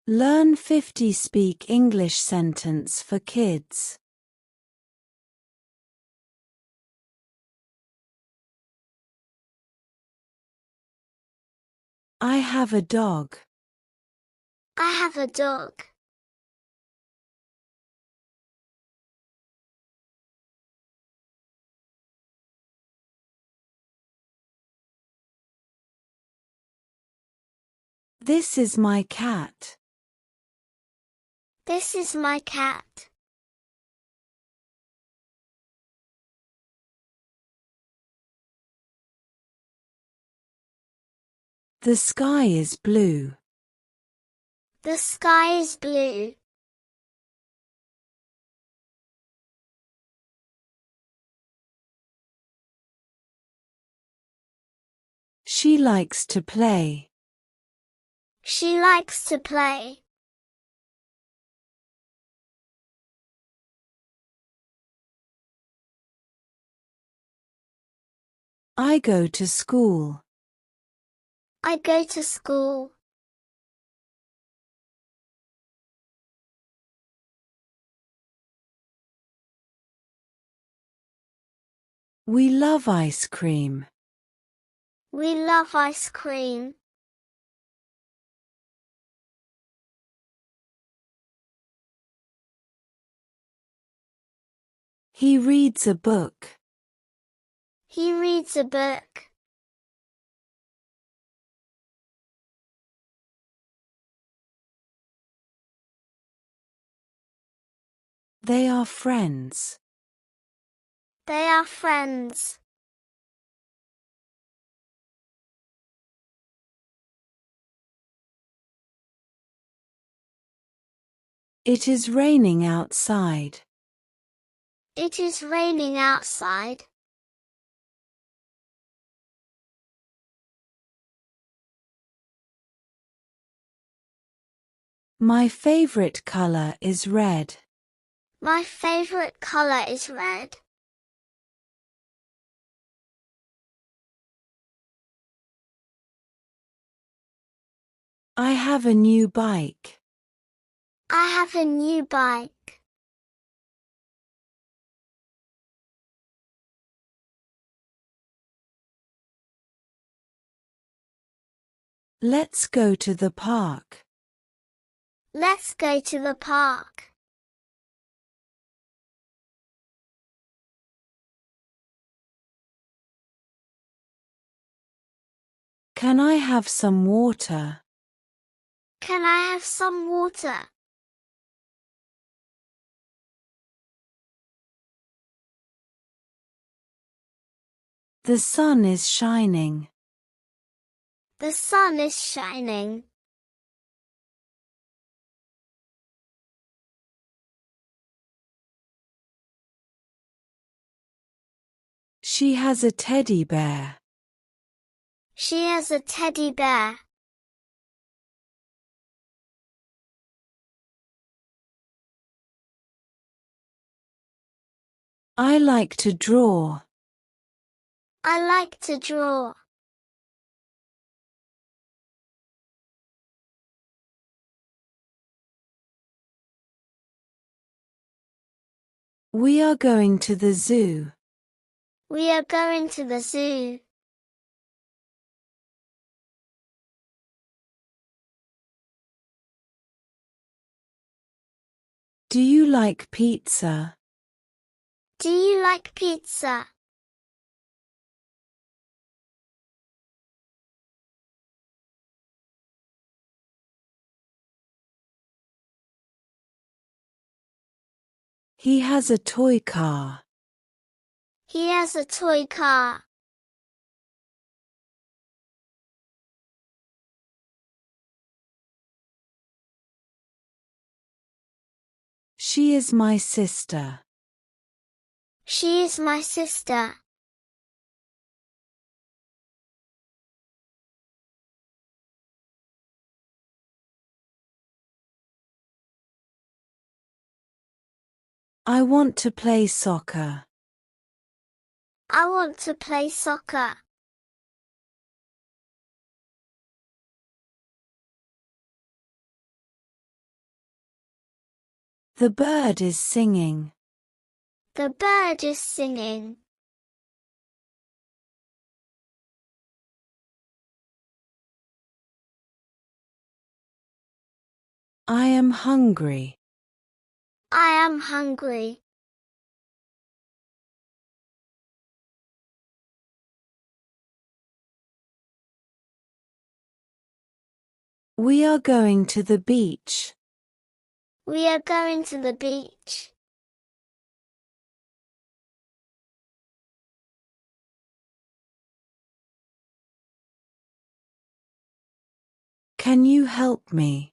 Learn 50 Speak English sentence for kids. I have a dog. I have a dog. This is my cat. This is my cat. The sky is blue. The sky is blue. She likes to play. She likes to play. I go to school. I go to school. We love ice cream. We love ice cream. He reads a book. He reads a book. They are friends. They are friends. It is raining outside. It is raining outside. My favorite color is red. My favorite color is red. I have a new bike. I have a new bike. Let's go to the park. Let's go to the park. Can I have some water? Can I have some water? The sun is shining. The sun is shining. She has a teddy bear. She has a teddy bear. I like to draw. I like to draw. We are going to the zoo. We are going to the zoo. Do you like pizza? Do you like pizza? He has a toy car. He has a toy car. She is my sister. She is my sister. I want to play soccer. I want to play soccer. The bird is singing. The bird is singing. I am hungry. I am hungry. We are going to the beach. We are going to the beach. Can you help me?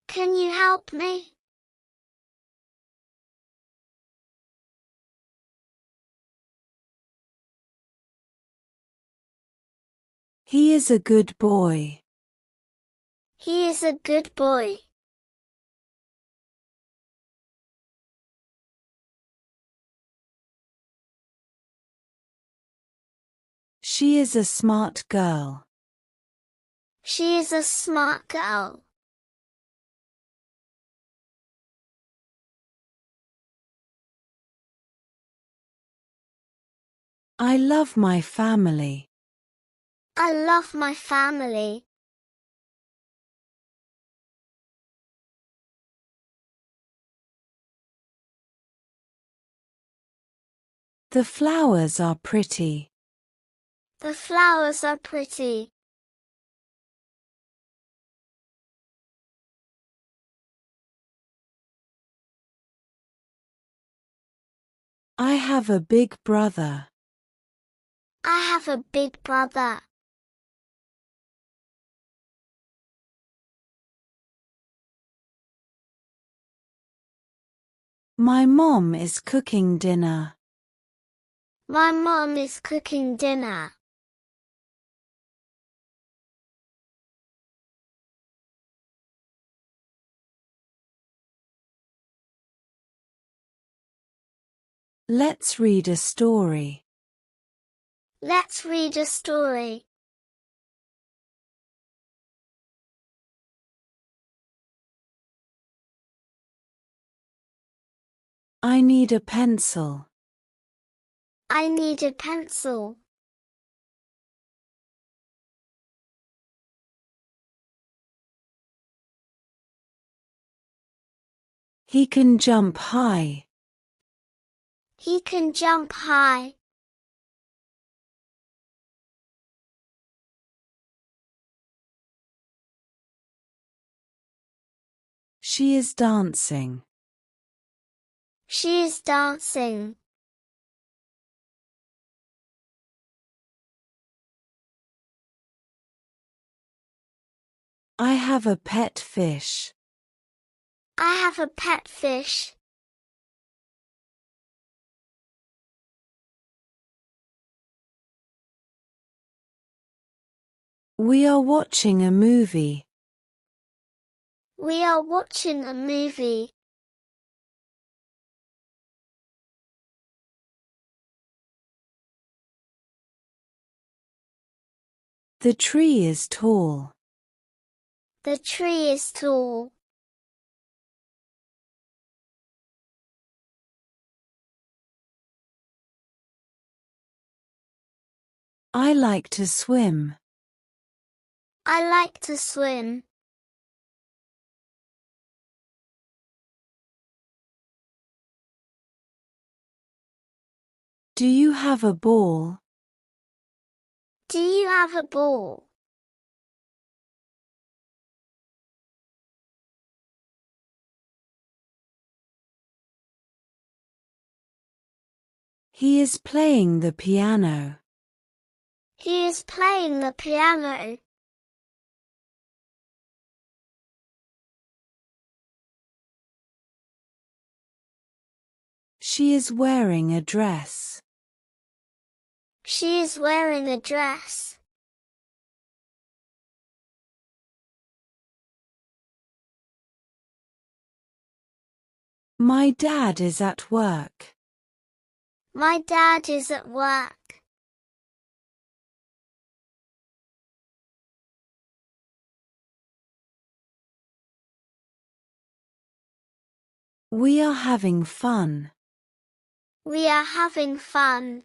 Can you help me? He is a good boy. He is a good boy. She is a smart girl. She is a smart girl. I love my family. I love my family. The flowers are pretty. The flowers are pretty. I have a big brother. I have a big brother. My mom is cooking dinner. My mom is cooking dinner. Let's read a story. Let's read a story. I need a pencil. I need a pencil. He can jump high. He can jump high. She is dancing. She is dancing. I have a pet fish. I have a pet fish. We are watching a movie. We are watching a movie. The tree is tall. The tree is tall. I like to swim. I like to swim. Do you have a ball? Do you have a ball? He is playing the piano. He is playing the piano. She is wearing a dress. She is wearing a dress. My dad is at work. My dad is at work. We are having fun. We are having fun.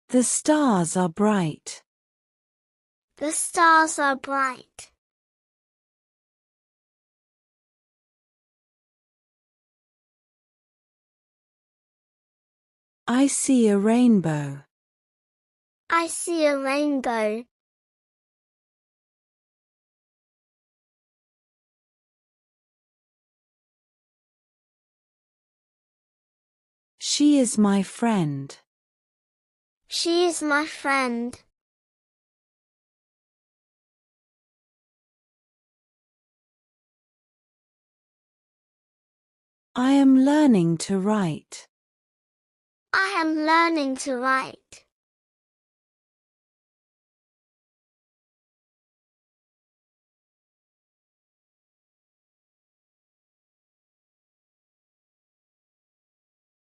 The stars are bright. The stars are bright. I see a rainbow. I see a rainbow. She is my friend. She is my friend. I am learning to write. I am learning to write.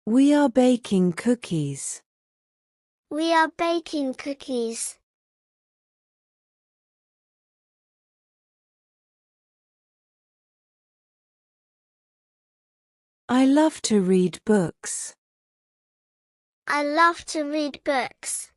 We are baking cookies. We are baking cookies. I love to read books. I love to read books.